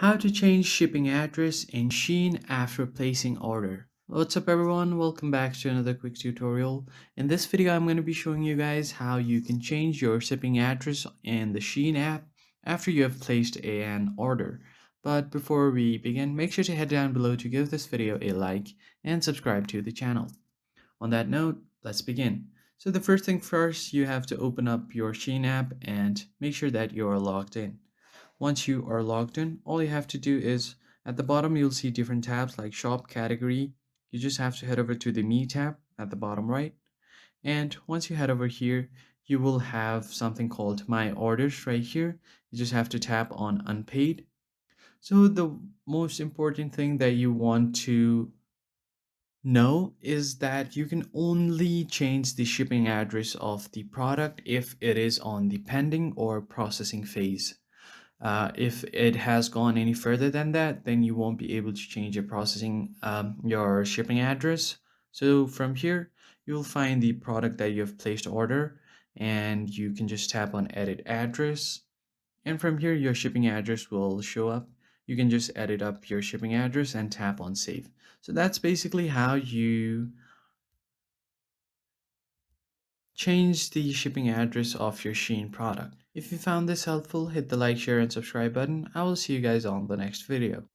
How to change shipping address in Shein after placing order. What's up everyone, welcome back to another quick tutorial. In this video I'm going to be showing you guys how you can change your shipping address in the Shein app after you have placed an order. But before we begin, make sure to head down below to give this video a like and subscribe to the channel. On that note, let's begin. So the first thing first, you have to open up your Shein app and make sure that you are logged in. Once you are logged in, all you have to do is at the bottom, you'll see different tabs like shop category. You just have to head over to the me tab at the bottom right. And once you head over here, you will have something called my orders right here. You just have to tap on unpaid. So the most important thing that you want to know is that you can only change the shipping address of the product if it is on the pending or processing phase. If it has gone any further than that, then you won't be able to change your shipping address. So from here, you'll find the product that you have placed order, and you can just tap on edit address. And from here, your shipping address will show up. You can just edit up your shipping address and tap on save. So that's basically how you change the shipping address of your Shein product. If you found this helpful, hit the like, share, and subscribe button. I will see you guys on the next video.